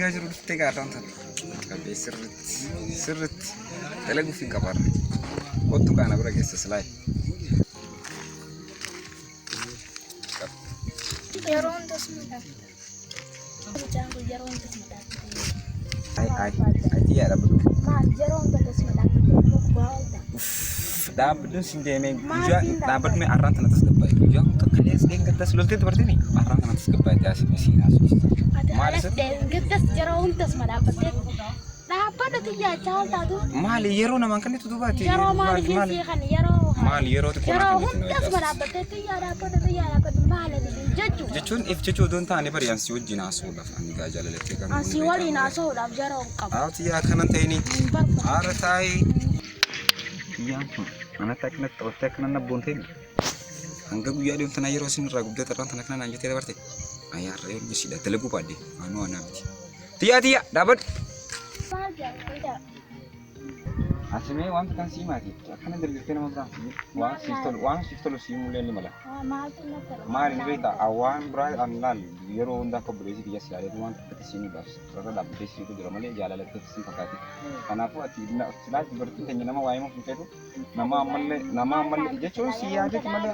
fiigaa jiru dhuftee gaadhaan tan. Qabee sirriitti dalaguuf hin qabaarra. Kottu kana bira geessa silaayi. Yeroon tasmadha. Jangan yeroon tasmadha. Ai yaada budu. Maal yeroon tasmadha. Dhaabbiin siin deemee guyyaa dhaabbatni arraan kana tasgabbaa'e guyyaa tokkollees deengatti loltee dabartee arraan kana tasgabbaa'e taasifame siin haasofsiisa. Maal deengatti yeroon tasmadha. Dhaabbata tiyyaa caaltaatu. Maal yeroo namaan kan itti dubaati. Yeroo maal kan yeroo. Maal yeroo tokko yeroo hundas madaabatee tiyyaa dhaabbata maal jechuun if jechuu doon taane bari ansi wajjin haasa'uudhaaf ani gaa jaalalattee kan. Ansi waliin haasa'uudhaaf yeroo qaba. Tiyyaa kanan ta'ini. Haara taa'ee. Tiyyaan kun anatti akkanatti taphattee akkanan nabboon ta'e. Hanga guyyaa deemtan yeroo isin irraa guddaa tarraan tan akkanan anjettee dabarte. Ayyaarra yoo misiidha dalaguu baadde anuu anaa miti. Tiyyaa dhaabbadhu. Asime wanta kan sii maati akkana dargaggee nama biraa waan siif tolu sii mul'ee ni mala. Maali ni beektaa awwaan biraa anlaal yeroo hundaa akka buleessi biyya siyaadee waan tokko sii muudhaaf irra dhaabbatee sii jira malee jaalalattee sii fakkaate. Kanaafuu ati silaa dubartiin keenya nama waa'ee maaf hin fedhu nama ammallee jechuun sii yaadeeti malee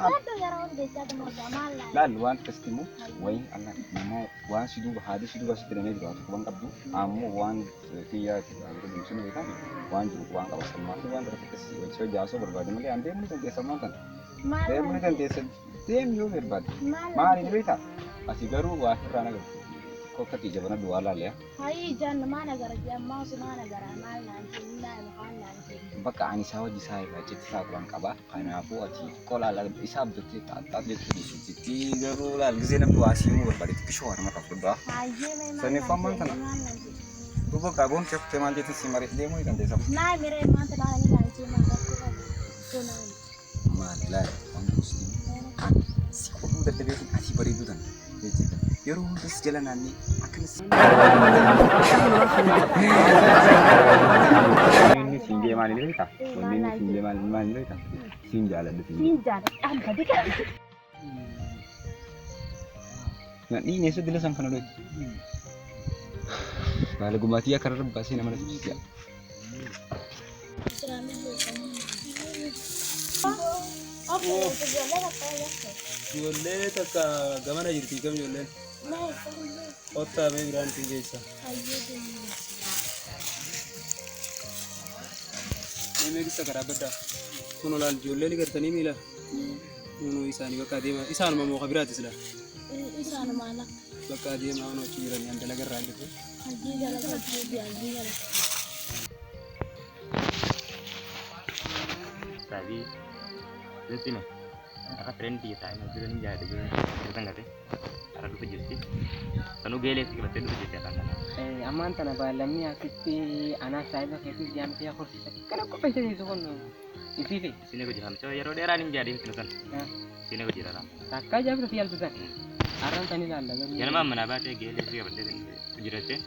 laal waan akkasitti immoo wayii allah nama waan si duuba haadhi si duuba si tiranii jira waan qaban qabdu ammoo waan kiyyaa sun beekan waan jiru waan qaba. Semua kan terkesi, saya jauh berbeda. Mungkin anda mungkin terkesi mantan. Saya mungkin terkesi, dem juga berbeda. Mari ini berita. Masih baru akhir anak. Kok ketiga benar dua lal ya? Hai jangan mana gara-gara mau semana gara-gara nanti nanti. Baka ani sawa di saya baca saat orang kaba. Karena aku ati kola lal bisa betul tak dia tu di situ. Tiga lal gizenam dua siu berbeda. Itu kesuara mata berdoa. Seni mantan. Bukan kabun cek teman jadi si Marit demo ikan desa. Nah, mere mata dah ini kan cuma aku tunan. Malah, kamu mesti. Si kamu dah terbiasa kasih beri itu kan. Yoro terus jalanan ni akan. Ini singgih mana ni kita? Ini singgih mana ni kita? Singgih ada di sini. Singgih, tadi kan. Nah, ini sudah jelas sampai dulu. Bala gumati ya karena bahasa nama nasi ya. Jolle tak gamana jirti kam jolle. Otta me grand tingesa. Ini kita kerabada. Kuno lal jolle ni kertani mila. Kuno isani bakka dema. Isan mau khabirat isla. Isan mana? Bakka dema ono ciran yang dalagar rajut. Tadi itu nih, aku tren di time itu nih jadi juga kita nggak deh, ada tuh justi, tanu gele sih kita tuh justi kan? Aman tanah balamnya kita anak saya tuh kita jam tiap kursi, kenapa pasti di sana? Di sini gue jalan, coba ya rodera nih jadi itu kan? Sini gue jalan. Tak aja berarti yang tuh Aran tani landa. Jangan mama mana baca gele sih kita tuh justi.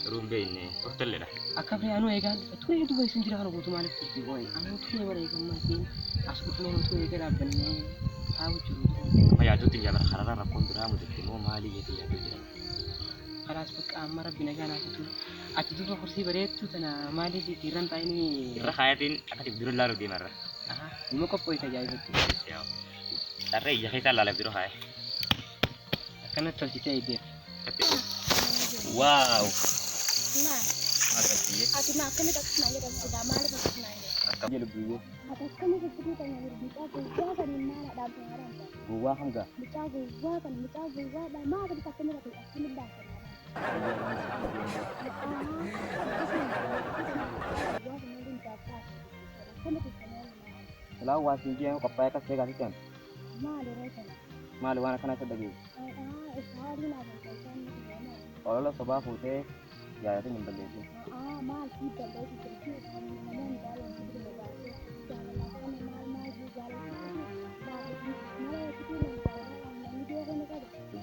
Rumbe ini, hotel lah. Akak ni anu egan, tu itu boleh sendiri kalau butuh mana seperti boy. Anu tu yang boleh egan masih, asal tu yang tu egan apa ni, tahu curu. Ya tu tinggal berharap rakon tu ramu jadi mau mali gitu ya tu. Kalau seperti amar bina kan aku tu kursi berat tu tanah mali di tiran tay ni. Rahatin, akan tidur lalu di mana? Lima kop poin saja itu. Siap. Tapi ya kita lalu tidur hai. Karena tercita ide. Wow. Nah, aku makan itu aku nanya dan sudah malu aku nanya. Atau lebih. Atau kamu seperti tanya berbicara gua kan mana dalam pengarang. Gua enggak. Bicara gua dan mana kita kena aku dah. Selalu wasit dia kapai kas segar kan. Malu mana kana sedagi. Kalau lo sebab putih ya itu nyembel itu. Mal kita dari kerja dengan dalam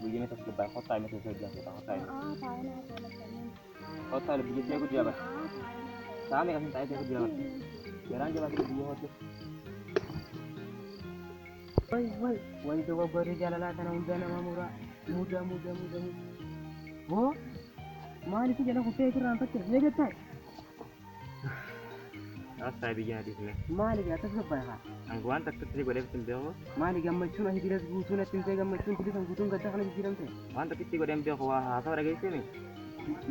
begini terus lebar kota ini saja kota ini. Kota lebih gede aku jabat. Sama kasih saya aku jabat. Jarang jabat dia hotel. Woi coba beri jalan tanah muda nama murah. Muda. Oh, maaliif jala kuttee irraan fakkii mee gattaa Asa biyya disne. maaliif atas gabbaa Angwan tak tetri godhe fitin beeko. maaliif gammachuun asii diras guutuun ittiin ta'e gammachuun bilisan guutuun gaddaa kana jijjiiramte Waan tak itti godhe beeko waa haasawa dhageessine.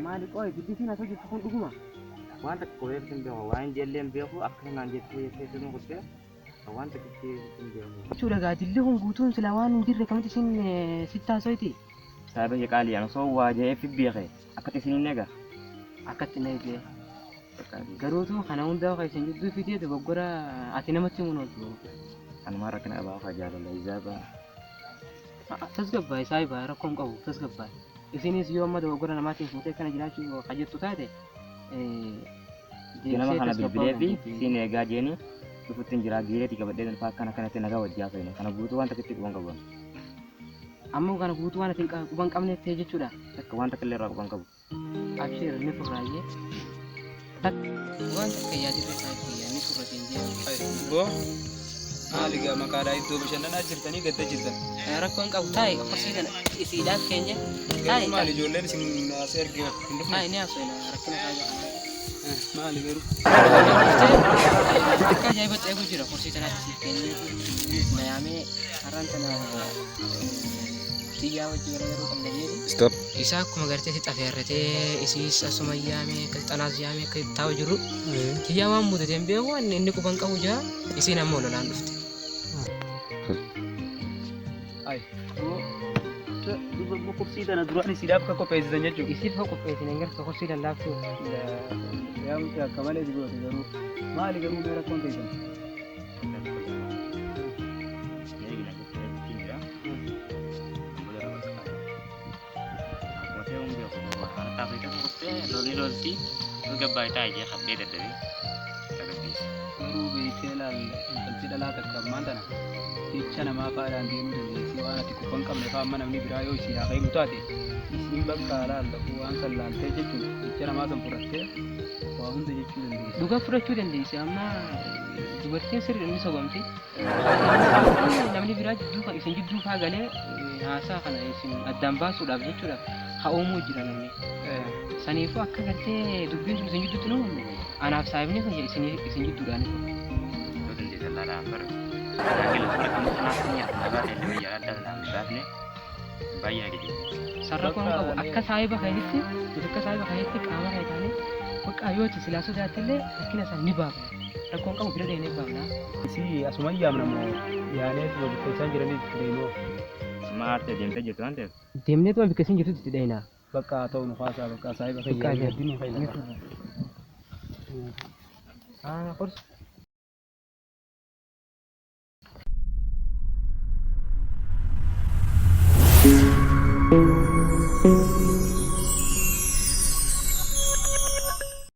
maaliif qooyi guddisiin haa hojjetu kun dhuguma Waan tak godhe fitin beeko waan jelleen beeko akka naan jettee keessumaa kutte. Waan tak itti fitin beeko. jechuudha gaajilli kun guutuun sila waan hin jirre kamitti isin sittaa soyti Sabe je kali yang so waje fi beeke. Akka isin nega. akkatti na eegee garuutu kana hundaa kan isin jidduu fidee dogoggora ati namatti munooltu Kan mara kana abaa fa jaalala izaba. tasgabbaa isaa ibaa rakkoon qabu tasgabbaa isinis yoo amma dogoggora namaatiin fuutee kana jiraachuu hajjettu taate Nama kana bilbilee fi siin egaa jeeni dhufuttiin jira giireetii qabadhee dalfaa akkana kanatti nagaa wajjaa feene kana guutuu waan takkitti quban qabu. ammoo kana guutuu waan ati quban qabneef ta'e jechuudha Akka waan takka illee irraa quban qabu. abshir ni furraayyee waan takka yaadirra taa'ee ni furrateen jee Bo, maali gaa maqaadhaa iddoo bashannanaa jirtanii gadda jirtan. rakkoon qabu taa'e qorsiisan isiidhaaf keenya taa'e Maali ijoolleen isin as ergee hin dhufne? taa'e ni haasofna rakkina taa'e Maali garuu? akka ajaa'iba ta'e jira qorsiisanaatti siif kennee nayaamee har'aan tana xiyyaa wajji garagaru qabna jedhu Stop. isaa akkuma gartee si xafeerratee isiis asuma yaamee qilxanaas yaamee akka taa'u jiru xiyyaa waan mudateen beeku inni quban qabu jira isiin ammoo lolaan dhufte. Ay, duba kursii tana duraan isiidhaaf akka qopheessisan jechuudha. Isiif haa qopheessine garta qorsii lallaaftuu Yaa mucaa akka malee si goote garuu maali garuu mee rakkoon teessan? Garuu beektee laal intalti dhalaa takka ammaan tana jecha namaa faadhaan deemuu dandeessi waan ati quban qabne fa'aa amma namni biraa yoo isii haa qabu taate isiin bakka laal waan san laaltee jechuudha jecha namaa san fudhattee waa hunda jechuu dandeessi. dhugaa fudhachuu dandeesse amma dubartiin sirri inni sobamti namni biraa jidduu kan isin jidduu faa galee haasaa kana isin addaan baasuudhaaf jechuudha haa uumuu jira namni saniifuu akka gartee dubbiin sun isin jidduutti nu anaaf saayibni kun isin jidduudhaan sarrafoon qabu akka saayiba kanitti akka saayiba kanitti qaama kan isaanii bakka yoo itti silaa sodaattillee rakkina isaa ni baafna rakkoon qabu bira deemnee baafna. Isii asuma iyyaamna moo yaanee walitti isaan jiraniif deemoo Maarte deemtee jirtu waan ta'eef. Deemnee tuan bikka isin jirtutti itti dhayinaa. bakka haa ta'u nu haasaa bakka saayiba Bakka fayyadamee ajaa'iba. addunyaa fayyadamu. Qorsa. Thank you.